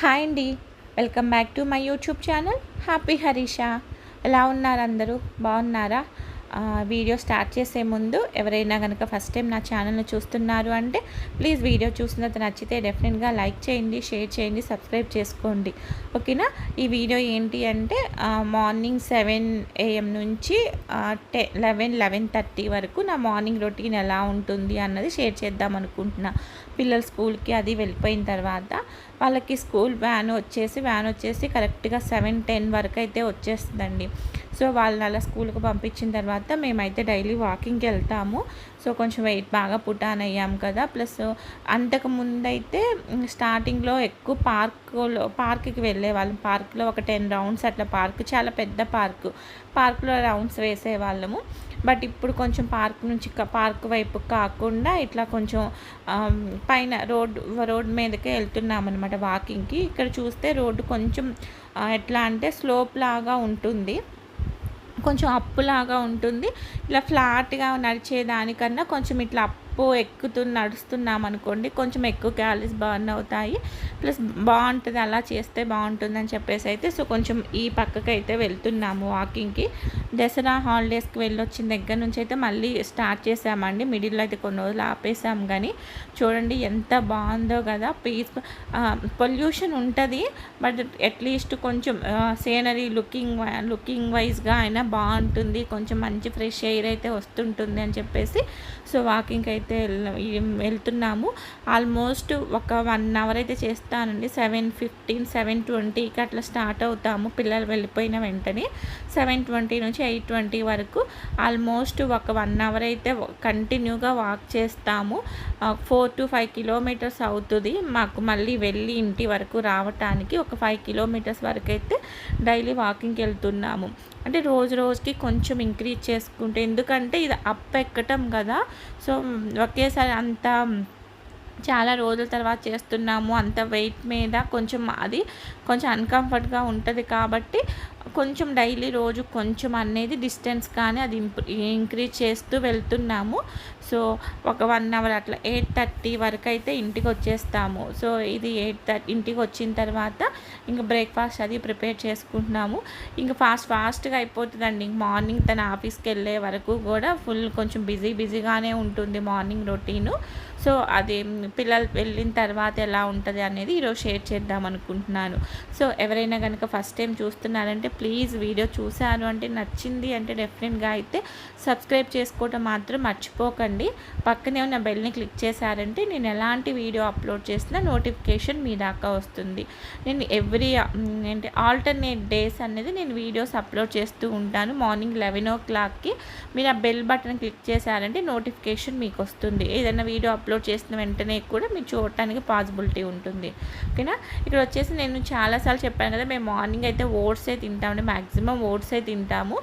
Hi అండి. Welcome back to my YouTube channel happy Harisha. ఎలా ఉన్నారు అందరూ? బాగున్నారా? వీడియో స్టార్ట్ చేసే ముందు ఎవరైనా కనుక ఫస్ట్ టైం నా ఛానల్ని చూస్తున్నారు అంటే ప్లీజ్ వీడియో చూసిన తర్వాత నచ్చితే డెఫినెట్గా లైక్ చేయండి, షేర్ చేయండి, సబ్స్క్రైబ్ చేసుకోండి. ఓకేనా? ఈ వీడియో ఏంటి అంటే మార్నింగ్ 7 AM నుంచి 11:30 వరకు నా మార్నింగ్ రొటీన్ ఎలా ఉంటుంది అన్నది షేర్ చేద్దాం అనుకుంటున్నా. పిల్లలు స్కూల్కి అది వెళ్ళిపోయిన తర్వాత వాళ్ళకి స్కూల్ వ్యాన్ వచ్చేసి కరెక్ట్గా 7:10 వరకు అయితే వచ్చేస్తుందండి. సో వాళ్ళని అలా స్కూల్కి పంపించిన తర్వాత మేమైతే డైలీ వాకింగ్కి వెళ్తాము. సో కొంచెం వెయిట్ బాగా పుటాన్ అయ్యాం కదా. ప్లస్ అంతకుముందైతే స్టార్టింగ్లో ఎక్కువ పార్క్కి వెళ్ళేవాళ్ళం. పార్క్లో ఒక 10 రౌండ్స్ అట్లా, పార్క్ చాలా పెద్ద పార్క్లో రౌండ్స్ వేసేవాళ్ళము. బట్ ఇప్పుడు కొంచెం పార్క్ వైపు కాకుండా ఇట్లా కొంచెం పైన రోడ్ మీదకే వెళ్తున్నాం అనమాట వాకింగ్కి. ఇక్కడ చూస్తే రోడ్డు కొంచెం ఎట్లా అంటే స్లోప్ లాగా ఉంటుంది, కొంచెం అప్పులాగా ఉంటుంది. ఇలా ఫ్లాట్గా నడిచేదానికన్నా కొంచెం ఇట్లా ఎక్కుతూ నడుస్తున్నాం అనుకోండి, కొంచెం ఎక్కువ క్యాలరీస్ బర్న్ అవుతాయి. ప్లస్ బాగుంటుంది, అలా చేస్తే బాగుంటుందని చెప్పేసి అయితే సో కొంచెం ఈ పక్కకి అయితే వెళ్తున్నాము వాకింగ్కి. దసరా హాలిడేస్కి వెళ్ళొచ్చిన దగ్గర నుంచి అయితే మళ్ళీ స్టార్ట్ చేసామండి. మిడిల్లో అయితే కొన్ని రోజులు ఆపేసాం, కానీ చూడండి ఎంత బాగుందో కదా. పొల్యూషన్ ఉంటుంది, బట్ అట్లీస్ట్ కొంచెం సీనరీ లుకింగ్ వైజ్గా అయినా బాగుంటుంది. కొంచెం మంచి ఫ్రెష్ ఎయిర్ అయితే వస్తుంటుంది అని చెప్పేసి సో వాకింగ్కి అయితే వెళ్తున్నాము. ఆల్మోస్ట్ ఒక 1 అవర్ అయితే చేస్తానండి. 7:15 7:20కి అట్లా స్టార్ట్ అవుతాము. పిల్లలు వెళ్ళిపోయిన వెంటనే 7:20 నుంచి 8:20 వరకు ఆల్మోస్ట్ ఒక 1 అవర్ అయితే కంటిన్యూగా వాక్ చేస్తాము. 4 to 5 కిలోమీటర్స్ అవుతుంది మాకు మళ్ళీ వెళ్ళి ఇంటి వరకు రావటానికి. ఒక 5 కిలోమీటర్స్ వరకు అయితే డైలీ వాకింగ్కి వెళ్తున్నాము. అంటే రోజుకి కొంచెం ఇంక్రీజ్ చేసుకుంటే, ఎందుకంటే ఇది ఎక్కటం కదా. సో ఒకేసారి అంత చాలా రోజుల తర్వాత చేస్తున్నాము, అంత వెయిట్ మీద కొంచెం అన్కంఫర్ట్గా ఉంటుంది. కాబట్టి కొంచెం డైలీ రోజు కొంచెం అనేది డిస్టెన్స్ కానీ అది ఇంక్రీజ్ చేస్తూ వెళ్తున్నాము. సో ఒక 1 అవర్ అట్లా 8:30 వరకు అయితే ఇంటికి వచ్చేస్తాము. సో ఇది 8:30 ఇంటికి వచ్చిన తర్వాత ఇంకా బ్రేక్ఫాస్ట్ అది ప్రిపేర్ చేసుకుంటున్నాము. ఇంకా ఫాస్ట్గా అయిపోతుందండి. మార్నింగ్ తన ఆఫీస్కి వెళ్ళే వరకు కూడా కొంచెం బిజీగానే ఉంటుంది మార్నింగ్ రొటీను. సో అది పిల్లలు వెళ్ళిన తర్వాత ఎలా ఉంటుంది అనేది ఈరోజు షేర్ చేద్దాం అనుకుంటున్నాను. సో ఎవరైనా కనుక ఫస్ట్ టైం చూస్తున్నారంటే ప్లీజ్ వీడియో చూశారు అంటే నచ్చింది అంటే డెఫినెట్గా అయితే సబ్స్క్రైబ్ చేసుకోవటం మాత్రం మర్చిపోకండి. పక్కనే ఉన్న బెల్ని క్లిక్ చేశారంటే నేను ఎలాంటి వీడియో అప్లోడ్ చేసినా నోటిఫికేషన్ మీ దాకా వస్తుంది. నేను ఆల్టర్నేట్ డేస్ అనేది నేను వీడియోస్ అప్లోడ్ చేస్తూ ఉంటాను. మార్నింగ్ 11 o'clockకి మీరు ఆ బెల్ బటన్ క్లిక్ చేశారంటే నోటిఫికేషన్ మీకు వస్తుంది. ఏదైనా వీడియో అప్లోడ్ చేసిన వెంటనే కూడా మీరు చూడటానికి పాసిబిలిటీ ఉంటుంది. ఓకేనా? ఇక్కడ వచ్చేసి నేను చాలాసార్లు చెప్పాను కదా, మేము మార్నింగ్ అయితే ఓట్సే తింటామండి. మ్యాక్సిమం ఓట్సే తింటాము.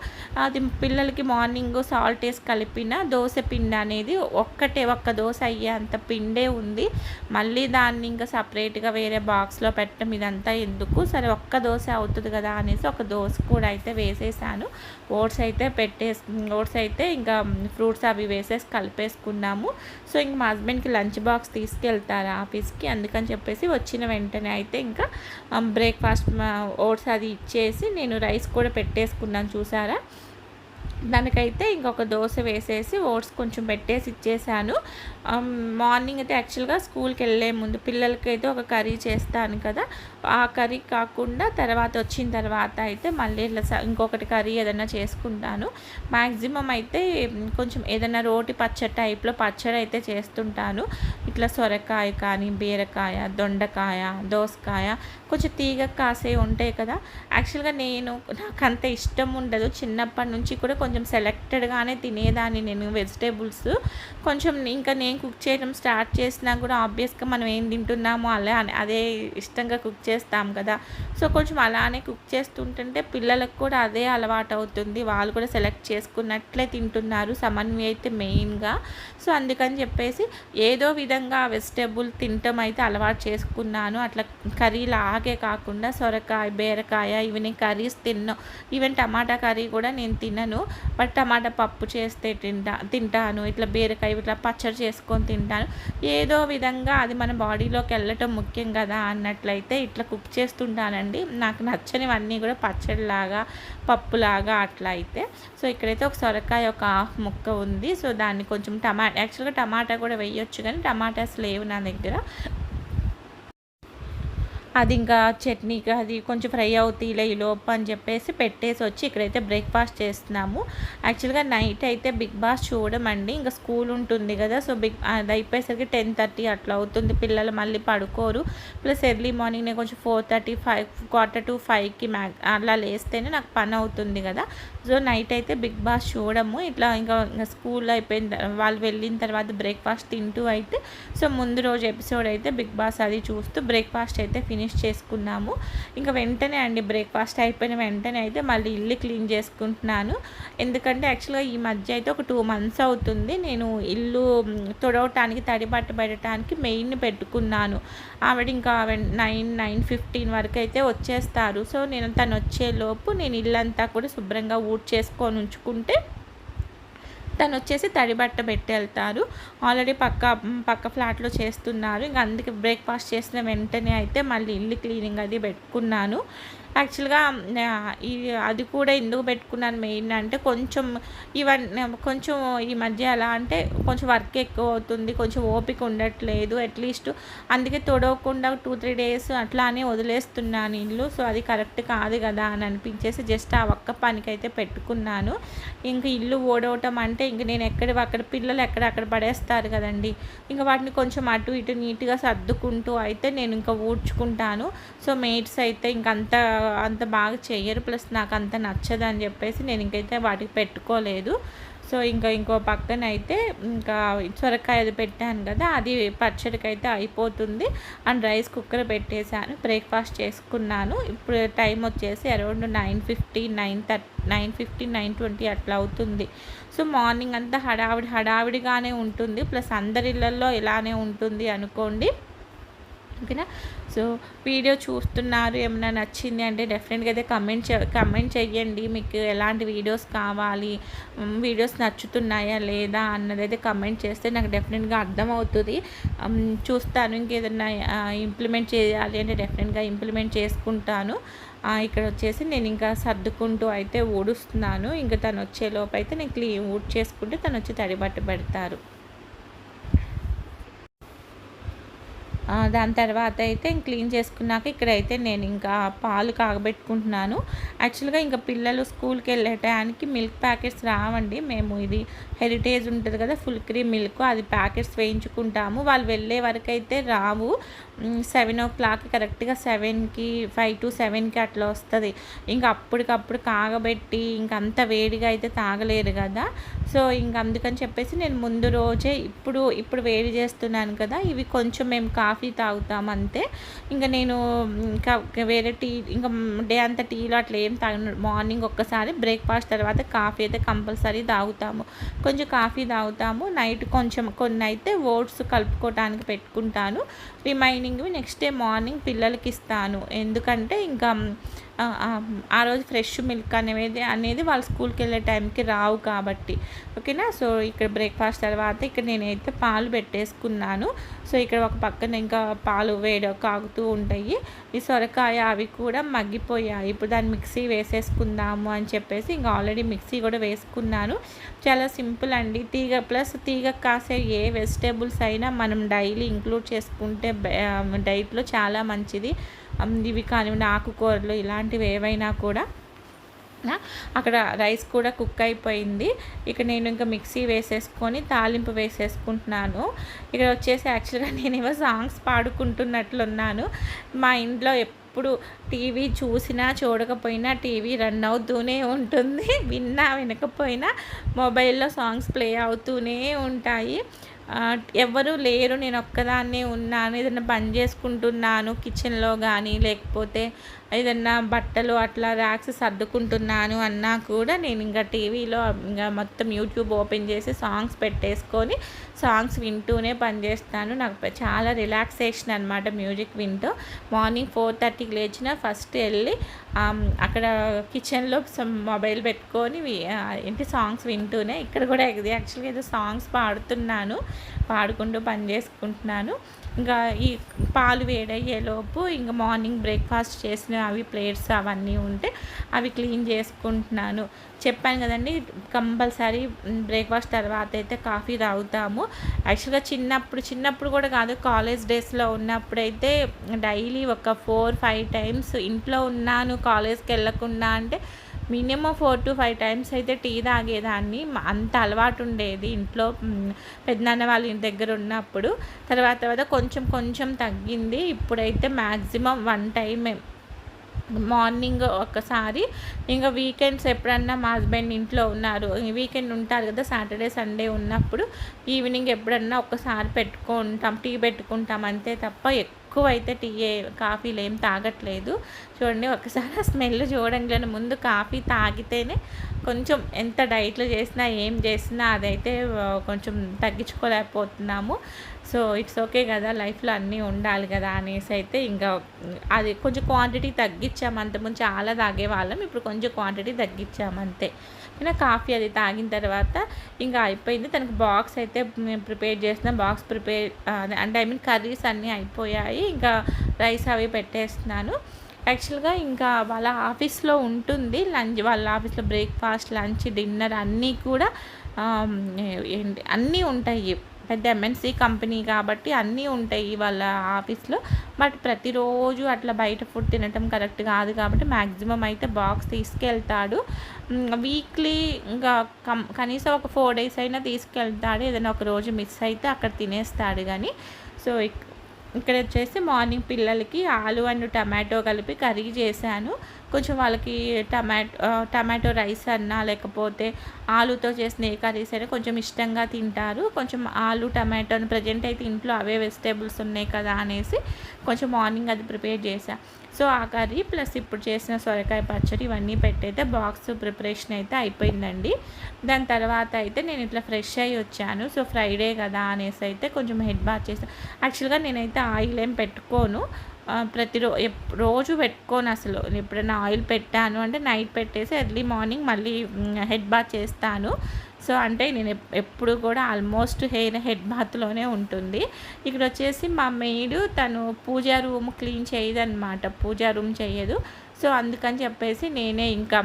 అది పిల్లలకి మార్నింగ్ సాల్ట్ వేసి కలిపిన దోశ పిండి అనేది ఒక్క దోశ అయ్యే అంత పిండే ఉంది. మళ్ళీ దాన్ని ఇంకా సపరేట్గా వేరే బాక్స్లో పెట్టడం ఇదంతా ఎందుకు, సరే ఒక్క దోశ అవుతుంది కదా అనేసి ఒక దోశ కూడా అయితే వేసేసాను. ఓట్స్ అయితే ఇంకా ఫ్రూట్స్ అవి వేసేసి కలిపేసుకున్నాము. సో ఇంక మా హస్బెండ్కి లంచ్ బాక్స్ తీసుకెళ్తారు ఆఫీస్కి, అందుకని చెప్పేసి వచ్చిన వెంటనే అయితే ఇంకా బ్రేక్ఫాస్ట్ ఓట్స్ అది ఇచ్చేసి నేను రైస్ కూడా పెట్టేసుకున్నాను. చూసారా? దానికైతే ఇంకొక దోశ వేసేసి ఓట్స్ కొంచెం పెట్టేసి ఇచ్చేసాను. మార్నింగ్ అయితే యాక్చువల్గా స్కూల్కి వెళ్ళే ముందు పిల్లలకైతే ఒక కర్రీ చేస్తాను కదా, ఆ కర్రీ కాకుండా వచ్చిన తర్వాత అయితే మళ్ళీ ఇట్లా ఇంకొకటి కర్రీ ఏదైనా చేసుకుంటాను. మ్యాక్సిమం అయితే కొంచెం ఏదైనా రోటి పచ్చడి టైప్లో పచ్చడి అయితే చేస్తుంటాను. ఇట్లా సొరకాయ కానీ, బీరకాయ, దొండకాయ, దోసకాయ కొంచెం తీగ కాసే ఉంటాయి కదా. యాక్చువల్గా నాకు అంత ఇష్టం ఉండదు. చిన్నప్పటి నుంచి కూడా కొంచెం సెలెక్టెడ్గానే తినేదాన్ని నేను వెజిటేబుల్స్. కొంచెం ఇంకా నేను కుక్ చేయడం స్టార్ట్ చేసినా కూడా ఆబ్వియస్గా మనం ఏం తింటున్నామో అదే ఇష్టంగా కుక్ చేస్తాం కదా. సో కొంచెం అలానే కుక్ చేస్తుంటే పిల్లలకు కూడా అదే అలవాటు అవుతుంది. వాళ్ళు కూడా సెలెక్ట్ చేసుకున్నట్లే తింటున్నారు, సమన్వయం అయితే మెయిన్గా. సో అందుకని చెప్పేసి ఏదో విధంగా వెజిటేబుల్ తినటం అయితే అలవాటు చేసుకున్నాను. అట్లా కర్రీలాగే కాకుండా సొరకాయ, బీరకాయ ఇవి నేను కర్రీస్ తిన్నాను. ఈవెన్ టమాటా కర్రీ కూడా నేను తినను. బట్ టమాటా పప్పు చేస్తే తింటాను, ఇట్లా బీరకాయ ఇట్లా పచ్చడి చేసుకొని తింటాను. ఏదో విధంగా అది మన బాడీలోకి వెళ్ళటం ముఖ్యం కదా అన్నట్లయితే ఇట్లా కుక్ చేస్తుంటానండి. నాకు నచ్చనివన్నీ కూడా పచ్చడిలాగా, పప్పులాగా అట్లా అయితే. సో ఇక్కడైతే ఒక సొరకాయ ఒక హాఫ్ ముక్క ఉంది. సో దాన్ని కొంచెం యాక్చువల్గా టమాటా కూడా వేయొచ్చు, కానీ టమాటాస్ లేవు నా దగ్గర. అది ఇంకా చట్నీకి అది కొంచెం ఫ్రై అవుతీలే ఈ లోపు అని చెప్పేసి పెట్టేసి వచ్చి ఇక్కడైతే బ్రేక్ఫాస్ట్ చేస్తున్నాము. యాక్చువల్గా నైట్ అయితే బిగ్ బాస్ చూడమండి, ఇంకా స్కూల్ ఉంటుంది కదా. సో అది అయిపోయేసరికి 10:30 అట్లా అవుతుంది. పిల్లలు మళ్ళీ పడుకోరు. ప్లస్ ఎర్లీ మార్నింగ్ నేను కొంచెం 4:30, 4:45కి అలా లేస్తేనే నాకు పని అవుతుంది కదా. సో నైట్ అయితే బిగ్ బాస్ చూడము. ఇట్లా ఇంకా స్కూల్ అయిపోయిన వాళ్ళు వెళ్ళిన తర్వాత బ్రేక్ఫాస్ట్ తింటూ అయితే, సో ముందు రోజు ఎపిసోడ్ అయితే బిగ్ బాస్ అది చూస్తూ బ్రేక్ఫాస్ట్ అయితే ఫినిష్ చేసుకున్నాము. ఇంకా వెంటనే అండి బ్రేక్ఫాస్ట్ అయిపోయిన వెంటనే అయితే మళ్ళీ ఇల్లు క్లీన్ చేసుకుంటున్నాను. ఎందుకంటే యాక్చువల్గా ఈ మధ్య అయితే ఒక 2 months అవుతుంది నేను ఇల్లు తుడవటానికి, తడి బట్ట పెట్టడానికి మెయిన్ పెట్టుకున్నాను. ఆవిడ ఇంకా 9:15 వరకు అయితే వచ్చేస్తారు. సో నేను తను వచ్చేలోపు నేను ఇల్లంతా కూడా శుభ్రంగా చేసుకొని ఉంచుకుంటే తను వచ్చేసి తడి బట్ట పెట్టి వెళ్తారు. ఆల్రెడీ పక్క ఫ్లాట్లో చేస్తున్నారు. ఇంకా అందుకే బ్రేక్ఫాస్ట్ చేసిన వెంటనే అయితే మళ్ళీ ఇల్లు క్లీనింగ్ అది పెట్టుకున్నాను. యాక్చువల్గా అది కూడా ఎందుకు పెట్టుకున్నాను మెయిన్ అంటే కొంచెం ఈ మధ్య ఎలా అంటే కొంచెం వర్క్ ఎక్కువ అవుతుంది, కొంచెం ఓపిక ఉండట్లేదు అట్లీస్ట్. అందుకే తొడవకుండా 2-3 days అట్లానే వదిలేస్తున్నాను ఇల్లు. సో అది కరెక్ట్ కాదు కదా అని అనిపించేసి జస్ట్ ఆ ఒక్క పనికైతే పెట్టుకున్నాను. ఇంక ఇల్లు ఓడవటం అంటే ఇంక నేను అక్కడ పిల్లలు ఎక్కడక్కడ పడేస్తారు కదండి, ఇంకా వాటిని కొంచెం అటు ఇటు నీట్గా సర్దుకుంటూ అయితే నేను ఇంకా ఊడ్చుకుంటాను. సో మేట్స్ అయితే అంత బాగా చెయ్యరు, ప్లస్ నాకు అంత నచ్చదు అని చెప్పేసి నేను ఇంకైతే వాటికి పెట్టుకోలేదు. సో ఇంకో పక్కన అయితే ఇంకా సొరకాయ అది పెట్టాను కదా, అది పచ్చడికైతే అయిపోతుంది. అండ్ రైస్ కుక్కర్ పెట్టేశాను, బ్రేక్ఫాస్ట్ చేసుకున్నాను. ఇప్పుడు టైం వచ్చేసి అరౌండ్ 9:15, 9:20 అట్లా అవుతుంది. సో మార్నింగ్ అంతా హడావిడిగానే ఉంటుంది, ప్లస్ అందరి ఇళ్ళల్లో ఇలానే ఉంటుంది అనుకోండి. ఓకేనా. సో వీడియో చూస్తున్నారు, ఏమైనా నచ్చింది అంటే డెఫినెట్గా అయితే కమెంట్ చేయండి. మీకు ఎలాంటి వీడియోస్ కావాలి, వీడియోస్ నచ్చుతున్నాయా లేదా అన్నదైతే కమెంట్ చేస్తే నాకు డెఫినెట్గా అర్థమవుతుంది. చూస్తాను, ఇంకేదన్నా ఇంప్లిమెంట్ చేయాలి అంటే డెఫినెట్గా ఇంప్లిమెంట్ చేసుకుంటాను. ఇక్కడ వచ్చేసి నేను ఇంకా సర్దుకుంటూ అయితే ఊడుస్తున్నాను. ఇంకా తను వచ్చేలోపు అయితే నేను ఊడ్ చేసుకుంటే తను వచ్చి తడిబట్ట పెడతారు. దాని తర్వాత అయితే క్లీన్ చేసుకున్నాక ఇక్కడైతే నేను ఇంకా పాలు కాగబెట్టుకుంటున్నాను. యాక్చువల్గా ఇంకా పిల్లలు స్కూల్కి వెళ్ళే టయానికి మిల్క్ ప్యాకెట్స్ రావండి. మేము ఇది హెరిటేజ్ ఉంటుంది కదా, ఫుల్ క్రీమ్ మిల్క్, అది ప్యాకెట్స్ వేయించుకుంటాము. వాళ్ళు వెళ్ళే వరకు అయితే రావు. 7 o'clock కరెక్ట్గా 7కి 5 to 7కి అట్లా వస్తుంది. ఇంకా అప్పటికప్పుడు కాగబెట్టి ఇంకంత వేడిగా అయితే తాగలేరు కదా. సో ఇంక అందుకని చెప్పేసి నేను ముందు రోజే ఇప్పుడు వేడి చేస్తున్నాను కదా, ఇవి కొంచెం మేము కాఫీ తాగుతాం అంతే. ఇంకా నేను ఇంకా వేరే టీ, ఇంకా డే అంతా టీలో అట్లా ఏం తాగను. మార్నింగ్ ఒక్కసారి బ్రేక్ఫాస్ట్ తర్వాత కాఫీ అయితే కంపల్సరీ తాగుతాము. కొంచెం కాఫీ తాగుతాము. నైట్ కొన్ని అయితే ఓట్స్ కలుపుకోవడానికి పెట్టుకుంటాను. రిమైనింగ్వి నెక్స్ట్ డే మార్నింగ్ పిల్లలకి ఇస్తాను. ఎందుకంటే ఇంకా ఆ రోజు ఫ్రెష్ మిల్క్ అనేది వాళ్ళు స్కూల్కి వెళ్ళే టైంకి రావు కాబట్టి. ఓకేనా. సో ఇక్కడ బ్రేక్ఫాస్ట్ తర్వాత ఇక్కడ నేనైతే పాలు పెట్టేసుకున్నాను. సో ఇక్కడ ఒక పక్కన ఇంకా పాలు కాగుతూ ఉంటాయి. ఈ సొరకాయ అవి కూడా మగ్గిపోయాయి. ఇప్పుడు దాన్ని మిక్సీ వేసేసుకుందాము అని చెప్పేసి ఇంకా ఆల్రెడీ మిక్సీ కూడా వేసుకున్నాను. చాలా సింపుల్ అండి. తీగ కాసే ఏ వెజిటేబుల్స్ అయినా మనం డైలీ ఇంక్లూడ్ చేసుకుంటే డైట్లో చాలా మంచిది. ఇవి కానివ్వండి, ఆకుకూరలు ఇలాంటివి ఏవైనా కూడా. అక్కడ రైస్ కూడా కుక్ అయిపోయింది. ఇక నేను ఇంకా మిక్సీ వేసేసుకొని తాలింపు వేసేసుకుంటున్నాను. ఇక్కడ వచ్చేసి యాక్చువల్గా నేనేమో సాంగ్స్ పాడుకుంటున్నట్లున్నాను. మా ఇంట్లో ఎప్పుడు టీవీ చూసినా చూడకపోయినా టీవీ రన్ అవుతూనే ఉంటుంది. విన్నా వినకపోయినా మొబైల్లో సాంగ్స్ ప్లే అవుతూనే ఉంటాయి. ఎవ్వరూ లేరు. నేనొక్కదాన్నే ఉన్నాను. ఏదన్నా పని జేసుకుంటున్నాను కిచెన్‌లో గానీ, లేకపోతే ఏదన్నా బట్టలు అట్లా ర్యాక్స్ సర్దుకుంటున్నాను అన్నా కూడా నేనింక టీవీలో ఇంగ మొత్తం యూట్యూబ్ ఓపెన్ చేసి సాంగ్స్ పెట్టేసుకొని, సాంగ్స్ వింటూనే పని జేస్తాను. నాకు చాలా రిలాక్సేషన్ అనమాట మ్యూజిక్ వింటూ. మార్నింగ్ 4:30కి లేచినా ఫస్ట్ ఎళ్ళి అక్కడ కిచెన్‌లో మొబైల్ పెట్టుకొని ఏంటి సాంగ్స్ వింటూనే ఇక్కడ కూడా ఇది యాక్చువల్‌గా ఏదో సాంగ్స్ పాడుతున్నాను. పాడుకుంటూ పని చేసుకుంటున్నాను. ఇంకా ఈ పాలు వేడయ్యేలోపు ఇంక మార్నింగ్ బ్రేక్‌ఫాస్ట్ చేసిన అవి ప్లేట్స్ అవన్నీ ఉంటే అవి క్లీన్ చేసుకుంటున్నాను. చెప్పాను కదండీ! కంపల్సరీ బ్రేక్‌ఫాస్ట్ తర్వాత అయితే కాఫీ తాగుతాము. యాక్చువల్‌గా చిన్నప్పుడు కూడా కాదు, కాలేజ్ డేస్‌లో ఉన్నప్పుడైతే డైలీ ఒక 4, 5 టైమ్స్ ఇంట్లో ఉన్నాను కాలేజ్‌కెళ్ళకుండా అంటే మినిమమ్ 4-5 టైమ్స్ అయితే టీ తాగేదాన్ని. అంత అలవాటు ఉండేది ఇంట్లో పెదనాన్న వాళ్ళ ఇంటి దగ్గర ఉన్నప్పుడు. తర్వాత కొంచెం కొంచెం తగ్గింది. ఇప్పుడైతే మ్యాక్సిమం 1 టైమే. మార్నింగ్ ఒకసారి, ఇంక వీకెండ్స్ ఎప్పుడన్నా మా హస్బెండ్ ఇంట్లో ఉన్నారు, వీకెండ్ ఉంటారు కదా సాటర్డే, సండే ఉన్నప్పుడు ఈవినింగ్ ఎప్పుడన్నా ఒక్కసారి పెట్టుకుంటాం, టీ పెట్టుకుంటాం అంతే తప్ప ఎక్కువైతే కాఫీలు ఏం తాగట్లేదు. చూడండి ఒకసారి ఆ స్మెల్ చూడంగానే ముందు కాఫీ తాగితేనే కొంచెం ఎంత డైట్లు చేసినా ఏం చేసినా అదైతే కొంచెం తగ్గించుకోలేకపోతున్నాము. సో ఇట్స్ ఓకే కదా, లైఫ్లో అన్నీ ఉండాలి కదా అనేసి అయితే ఇంకా అది కొంచెం క్వాంటిటీ తగ్గించాము. అంతకుముందు చాలా తాగేవాళ్ళం, ఇప్పుడు కొంచెం క్వాంటిటీ తగ్గించాము అంతే. ఇంకా కాఫీ అది తాగిన తర్వాత ఇంకా అయిపోయింది. తనకు బాక్స్ అయితే నేను ప్రిపేర్ చేసిన బాక్స్ అంటే ఐ మీన్ కర్రీస్ అన్నీ అయిపోయాయి. ఇంకా రైస్ అవి పెట్టేస్తున్నాను. యాక్చువల్‌గా ఇంకా వాళ్ళ ఆఫీస్‌లో ఉంటుంది లంచ్, వాళ్ళ ఆఫీస్‌లో బ్రేక్‌ఫాస్ట్, లంచ్, డిన్నర్ అన్నీ కూడా అన్నీ ఉంటాయి. పెద్ద ఎంఎన్‌సీ కంపెనీ కాబట్టి అన్నీ ఉంటాయి వాళ్ళ ఆఫీస్‌లో. బట్ ప్రతిరోజు అట్లా బయట ఫుడ్ తినటం కరెక్ట్ కాదు కాబట్టి మ్యాక్సిమం అయితే బాక్స్ తీసుకెళ్తాడు. వీక్లీ ఇంకా కనీసం ఒక 4 డేస్ అయినా తీసుకెళ్తాడు. ఏదైనా ఒక రోజు మిస్ అయితే అక్కడ తినేస్తాడు గానీ. సో ఇక్కడ వచ్చేసి మార్నింగ్ పిల్లలకి ఆలు అండ్ టమాటో కలిపి కర్రీ చేశాను. కొంచెం వాళ్ళకి టమాటో రైస్ అన్నా లేకపోతే ఆలుతో చేసిన ఏ కర్రీస్ అయినా కొంచెం ఇష్టంగా తింటారు. కొంచెం ఆలు టమాటో ప్రెజెంట్ అయితే ఇంట్లో అవే వెజిటేబుల్స్ ఉన్నాయి కదా అనేసి కొంచెం మార్నింగ్ అది ప్రిపేర్ చేశా. సో ఆ కర్రీ ప్లస్ ఇప్పుడు చేసిన సొరకాయ పచ్చడి ఇవన్నీ పెట్టయితే బాక్స్ ప్రిపరేషన్ అయితే అయిపోయిందండి. దాని తర్వాత అయితే నేను ఇట్లా ఫ్రెష్ అయ్యి వచ్చాను. సో ఫ్రైడే కదా అనేసి అయితే కొంచెం హెడ్ బాత్ చేశాను. యాక్చువల్‌గా నేనైతే ఆయిల్ ఏం పెట్టుకోను. రోజు పెట్టుకోను అసలు. ఎప్పుడైనా ఆయిల్ పెట్టాను అంటే నైట్ పెట్టేసి ఎర్లీ మార్నింగ్ మళ్ళీ హెడ్ బాత్ చేస్తాను. సో అంటే నేను ఎప్పుడు కూడా ఆల్మోస్ట్ హెడ్ బాత్‌లోనే ఉంటుంది. ఇక్కడ వచ్చేసి మా మెయిడ్ తను పూజా రూమ్ క్లీన్ చేయదనమాట. పూజా రూమ్ చెయ్యదు. సో అందుకని చెప్పేసి నేనే ఇంకా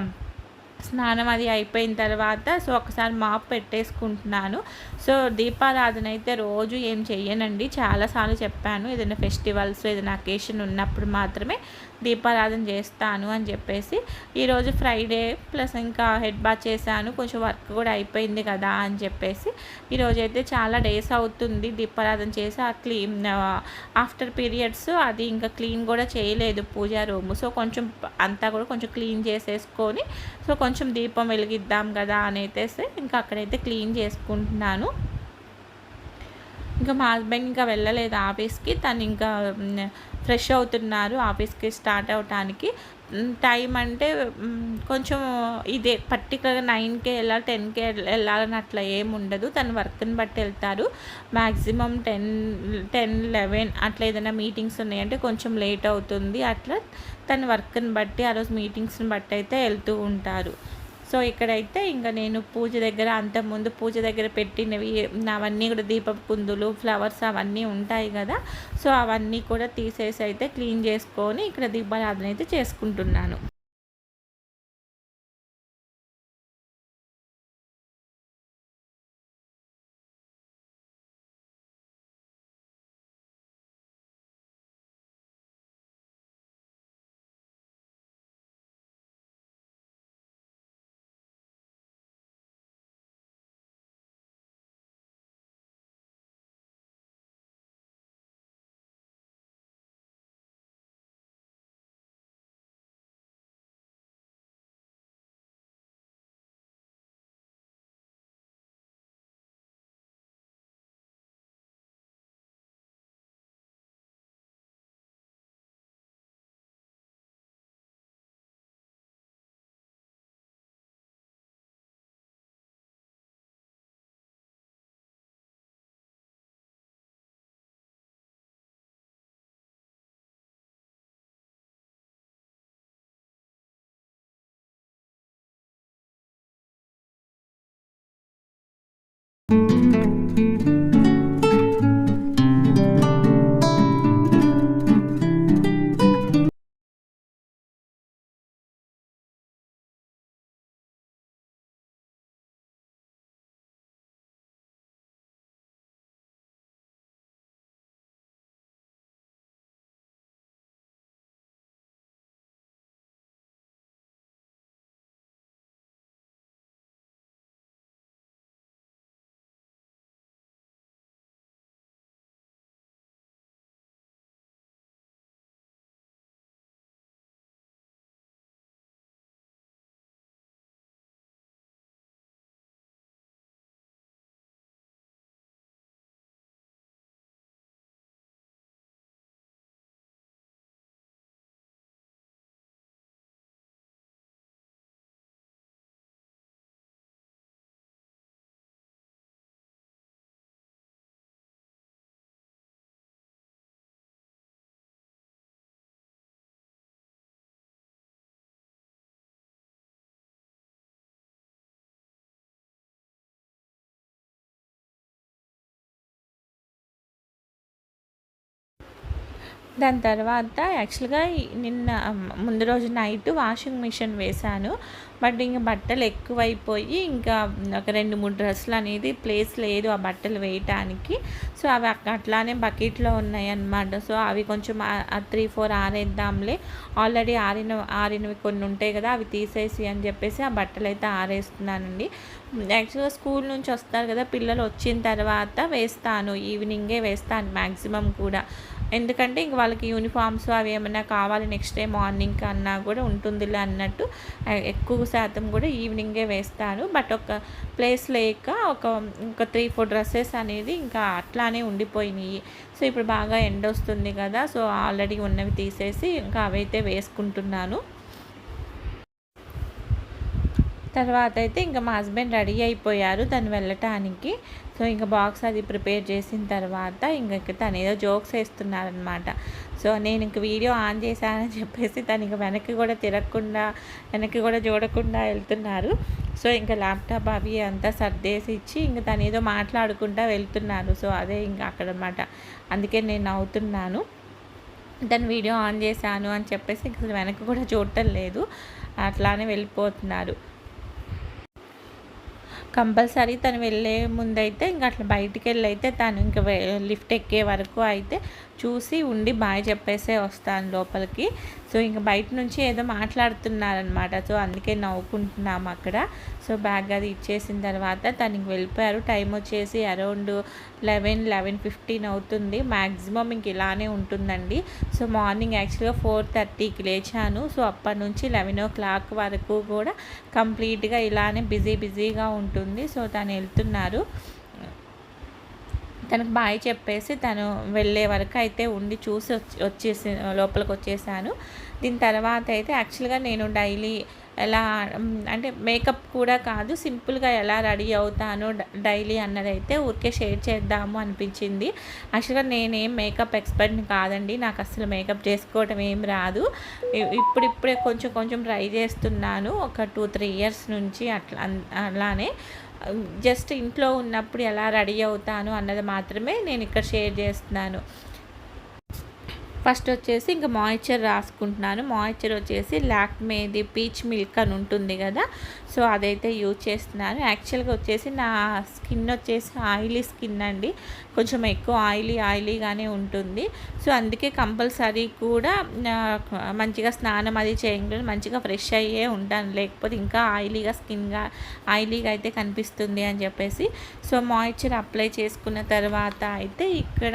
స్నానం అది అయిపోయిన తర్వాత సో ఒకసారి మాప్ పెట్టేసుకుంటున్నాను. సో దీపారాధన అయితే రోజు ఏం చెయ్యనండి. చాలాసార్లు చెప్పాను, ఏదైనా ఫెస్టివల్స్ ఏదైనా అకేషన్ ఉన్నప్పుడు మాత్రమే దీపారాధన చేస్తాను అని చెప్పేసి. ఈరోజు ఫ్రైడే ప్లస్ ఇంకా హెడ్ బాత్ చేశాను, కొంచెం వర్క్ కూడా అయిపోయింది కదా అని చెప్పేసి. ఈరోజైతే చాలా డేస్ అవుతుంది దీపారాధన చేసి. ఆఫ్టర్ పీరియడ్స్ అది ఇంకా క్లీన్ కూడా చేయలేదు పూజా రూమ్. సో కొంచెం అంతా కూడా కొంచెం క్లీన్ చేసేసుకొని సో కొంచెం దీపం వెలిగిద్దాం కదా అని అయితే ఇంకా అక్కడైతే క్లీన్ చేసుకుంటున్నాను. ఇంకా మా హస్బెండ్ ఇంకా వెళ్ళలేదు ఆఫీస్కి. తను ఇంకా ఫ్రెష్ అవుతున్నారు ఆఫీస్కి స్టార్ట్ అవ్వటానికి. టైం అంటే కొంచెం ఇదే పర్టికులర్గా 9కే వెళ్ళాలి 10కే వెళ్ళాలని అట్లా ఏమి ఉండదు. తను వర్క్ని బట్టి వెళ్తారు. మ్యాక్సిమం 10-11 అట్లా ఏదైనా మీటింగ్స్ ఉన్నాయంటే కొంచెం లేట్ అవుతుంది. అట్లా తన వర్క్ని బట్టి ఆ రోజు మీటింగ్స్ని బట్టి అయితే వెళ్తూ ఉంటారు. సో ఇక్కడైతే ఇంకా నేను పూజ దగ్గర అంతకుముందు పూజ దగ్గర పెట్టినవి అవన్నీ కూడా దీపపు కుందులు ఫ్లవర్స్ అవన్నీ ఉంటాయి కదా. సో అవన్నీ కూడా తీసేసి అయితే క్లీన్ చేసుకొని ఇక్కడ దీపారాధన అయితే చేసుకుంటున్నాను. దాని తర్వాత యాక్చువల్‌గా నిన్న ముందు రోజు నైట్ వాషింగ్ మిషన్ వేశాను. బట్ ఇంక బట్టలు ఎక్కువైపోయి ఇంకా ఒక 2, 3 డ్రెస్సులు అనేది ప్లేస్ లేదు ఆ బట్టలు వేయటానికి. సో, అవి అట్లానే బకెట్‌లో ఉన్నాయన్నమాట. సో, అవి కొంచెం 3, 4 ఆరేద్దాంలే. ఆల్రెడీ ఆరినవి కొన్ని ఉంటాయి కదా! అవి తీసేసి అని చెప్పేసి ఆ బట్టలైతే ఆరేస్తున్నానండి. యాక్చువల్‌గా స్కూల్ నుంచి వస్తారు కదా! పిల్లలు వచ్చిన తర్వాత వేస్తాను. ఈవినింగే వేస్తాను మ్యాక్సిమం కూడా. ఎందుకంటే ఇంక వాళ్ళకి యూనిఫామ్స్ అవి ఏమైనా కావాలి నెక్స్ట్ డే మార్నింగ్ కన్నా కూడా ఉంటుందిలే అన్నట్టు ఎక్కువ శాతం కూడా ఈవినింగే వేస్తాను. బట్ ఒక ప్లేస్ లేక ఇంకా 3, 4 డ్రెస్సెస్ అనేది ఇంకా అట్లానే ఉండిపోయినాయి. సో, ఇప్పుడు బాగా ఎండ వస్తుంది కదా! సో, ఆల్రెడీ ఉన్నవి తీసేసి ఇంకా అవైతే వేసుకుంటున్నాను. తర్వాత అయితే ఇంకా మా హస్బెండ్ రెడీ అయిపోయారు తను వెళ్ళటానికి. సో, ఇంక బాక్స్ అది ప్రిపేర్ చేసిన తర్వాత ఇంక తను ఏదో జోక్స్ వేస్తున్నారనమాట. సో, నేను ఇంక వీడియో ఆన్ చేశానని చెప్పేసి తను ఇంక వెనక్కి కూడా తిరగకుండా, వెనక్కి కూడా చూడకుండా వెళ్తున్నారు. సో, ఇంకా ల్యాప్టాప్ అవి అంతా సర్దేసి ఇచ్చి ఇంక తను ఏదో మాట్లాడుకుంటా వెళ్తున్నారు. సో, అదే ఇంక అక్కడనమాట. అందుకే నేను నవ్వుతున్నాను. తను వీడియో ఆన్ చేశాను అని చెప్పేసి ఇంక వెనక్కి కూడా చూడటం లేదు. అట్లానే వెళ్ళిపోతున్నారు. కంపల్సరీ తను వెళ్ళే ముందైతే ఇంక అట్లా బయటికెళ్ళి అయితే తను ఇంక లిఫ్ట్ ఎక్కే వరకు అయితే చూసి ఉండి బాయ్ చెప్పేసే వస్తాను లోపలికి. సో, ఇంక బయట నుంచి ఏదో మాట్లాడుతున్నారనమాట. సో, అందుకే నవ్వుకుంటున్నాము అక్కడ. సో, బ్యాగ్ అది ఇచ్చేసిన తర్వాత తను ఇంక వెళ్ళిపోయారు. టైం వచ్చేసి అరౌండ్ 11:15 అవుతుంది. మ్యాక్సిమం ఇంక ఇలానే ఉంటుందండి. సో, మార్నింగ్ యాక్చువల్గా 4:30కి లేచాను. సో, అప్పటి నుంచి 11 వరకు కూడా కంప్లీట్గా ఇలానే బిజీగా ఉంటుంది. సో, తను వెళ్తున్నారు. తనకు బాయ్ చెప్పేసి తను వెళ్ళే వరకు అయితే ఉండి చూసి వచ్చేసి లోపలికి వచ్చేసాను. దీని తర్వాత అయితే యాక్చువల్గా నేను డైలీ ఎలా అంటే మేకప్ కూడా కాదు, సింపుల్గా ఎలా రెడీ అవుతాను డైలీ అన్నదైతే ఊరికే షేర్ చేద్దాము అనిపించింది. యాక్చువల్గా నేనేం మేకప్ ఎక్స్పర్ట్ని కాదండి, నాకు అసలు మేకప్ చేసుకోవడం ఏం రాదు. ఇప్పుడిప్పుడే కొంచెం ట్రై చేస్తున్నాను. ఒక 2, 3 ఇయర్స్ నుంచి అలానే జస్ట్ ఇంట్లో ఉన్నప్పుడు ఎలా రెడీ అవుతాను అన్నది మాత్రమే నేను ఇక్కడ షేర్ చేస్తున్నాను. ఫస్ట్ వచ్చేసి ఇంకా మాయిశ్చర్ రాసుకుంటున్నాను. మాయిశ్చర్ వచ్చేసి లాక్మేది పీచ్ మిల్క్ అని ఉంటుంది కదా! సో, అదైతే యూజ్ చేస్తున్నాను. యాక్చువల్గా వచ్చేసి నా స్కిన్ వచ్చేసి ఆయిలీ స్కిన్ అండి. కొంచెం ఎక్కువ ఆయిలీగానే ఉంటుంది. సో, అందుకే కంపల్సరీ కూడా మంచిగా స్నానం అది చేయగానే మంచిగా ఫ్రెష్ అయ్యే ఉంటాను. లేకపోతే ఇంకా ఆయిలీగా అయితే కనిపిస్తుంది అని చెప్పేసి. సో, మాయిశ్చర్ అప్లై చేసుకున్న తర్వాత అయితే ఇక్కడ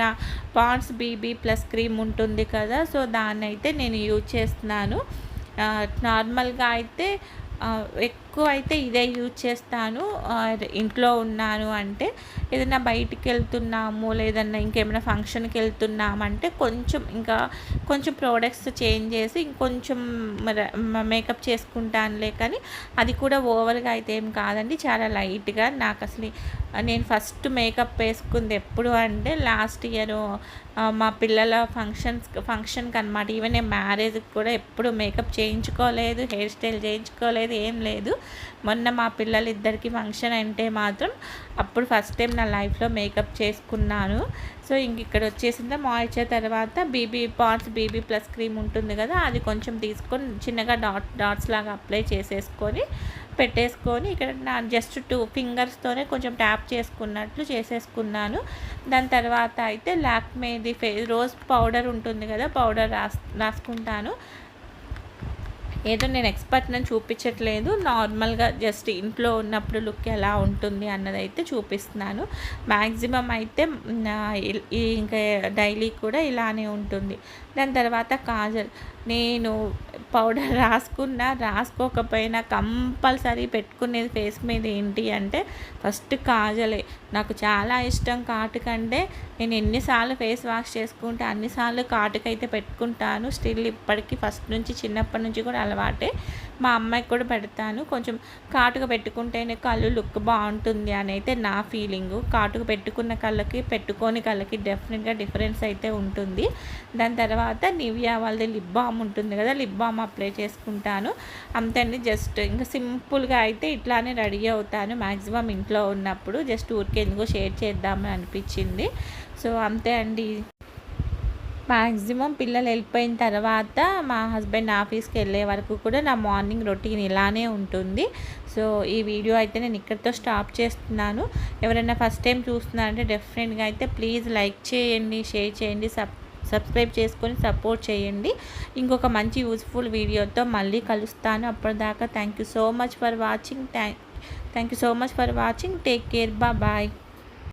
పాండ్స్ బీబీ ప్లస్ క్రీమ్ ఉంటుంది కదా! సో, దాన్నైతే నేను యూజ్ చేస్తున్నాను. నార్మల్గా అయితే ఎక్కువ అయితే ఇదే యూజ్ చేస్తాను. ఇంట్లో ఉన్నాను అంటే ఏదైనా బయటికి వెళ్తున్నాము, లేదన్నా ఇంకేమైనా ఫంక్షన్కి వెళ్తున్నామంటే కొంచెం ప్రోడక్ట్స్ చేంజ్ చేసి ఇంకొంచెం మేకప్ చేసుకుంటానులే. కానీ అది కూడా ఓవర్గా అయితే ఏం కాదండి, చాలా లైట్గా. నాకు అసలు నేను ఫస్ట్ మేకప్ వేసుకుంది ఎప్పుడు అంటే లాస్ట్ ఇయర్ మా పిల్లల ఫంక్షన్కి అనమాట. ఈవెన్ నేను మ్యారేజ్కి కూడా ఎప్పుడు మేకప్ చేయించుకోలేదు, హెయిర్ స్టైల్ చేయించుకోలేదు, ఏం లేదు. మొన్న మా పిల్లలిద్దరికి ఫంక్షన్ అంటే మాత్రం అప్పుడు ఫస్ట్ టైం నా లైఫ్లో మేకప్ చేసుకున్నాను. సో, ఇక్కడ వచ్చేసిందా మాయిశ్చర్ తర్వాత పాండ్స్ బీబీ ప్లస్ క్రీమ్ ఉంటుంది కదా! అది కొంచెం తీసుకొని చిన్నగా డాట్స్ లాగా అప్లై పెట్టేసుకొని ఇక్కడ నా జస్ట్ 2 ఫింగర్స్తోనే కొంచెం ట్యాప్ చేసుకున్నట్లు చేసేసుకున్నాను. దాని తర్వాత అయితే లాక్మేది రోజ్ పౌడర్ ఉంటుంది కదా! పౌడర్ రాసుకుంటాను. ఏదో నేను ఎక్స్పర్ట్ని చూపించట్లేదు, నార్మల్గా జస్ట్ ఇంట్లో ఉన్నప్పుడు లుక్ ఎలా ఉంటుంది అన్నదైతే చూపిస్తున్నాను. మ్యాక్సిమం అయితే ఇంకా డైలీ కూడా ఇలానే ఉంటుంది. దాని తర్వాత కాజల్, నేను పౌడర్ రాసుకోకపోయినా కంపల్సరీ పెట్టుకునేది ఫేస్ మీద ఏంటి అంటే ఫస్ట్ కాజలే. నాకు చాలా ఇష్టం కాటుకంటే. నేను ఎన్నిసార్లు ఫేస్ వాష్ చేసుకుంటే అన్నిసార్లు కాటుకైతే పెట్టుకుంటాను. స్టిల్ ఇప్పటికీ ఫస్ట్ నుంచి చిన్నప్పటి నుంచి కూడా అలవాటే. మా అమ్మాయికి కూడా పెడతాను. కొంచెం కాటుక పెట్టుకుంటేనే కళ్ళు లుక్ బాగుంటుంది అని అయితే నా ఫీలింగు. కాటుక పెట్టుకున్న కళ్ళకి పెట్టుకోని కళ్ళకి డెఫినెట్గా డిఫరెన్స్ అయితే ఉంటుంది. దాని తర్వాత నివియా వాళ్ళది లిప్ బామ్ ఉంటుంది కదా, లిప్ బామ్ అప్లై చేసుకుంటాను. అంతే అండి. జస్ట్ ఇంకా సింపుల్గా అయితే ఇట్లానే రెడీ అవుతాను మ్యాక్సిమం ఇంట్లో ఉన్నప్పుడు. జస్ట్ ఊరికే ఎందుకో షేర్ చేద్దామని అనిపించింది. సో, అంతే అండి. మ్యాక్సిమం పిల్లలు వెళ్ళిపోయిన తర్వాత మా హస్బెండ్ ఆఫీస్కి వెళ్ళే వరకు కూడా నా మార్నింగ్ రొటీన్ ఇలానే ఉంటుంది. సో ఈ వీడియో అయితే నేను ఇక్కడితో స్టాప్ చేస్తున్నాను. ఎవరైనా ఫస్ట్ టైం చూస్తున్నారంటే డెఫినెట్గా అయితే ప్లీజ్ లైక్ చేయండి, షేర్ చేయండి, సబ్స్క్రైబ్ చేసుకొని సపోర్ట్ చేయండి. ఇంకొక మంచి యూస్ఫుల్ వీడియోతో మళ్ళీ కలుస్తాను. అప్పటిదాకా thank you so much for watching. Thank you so much for watching. Take care. Bye.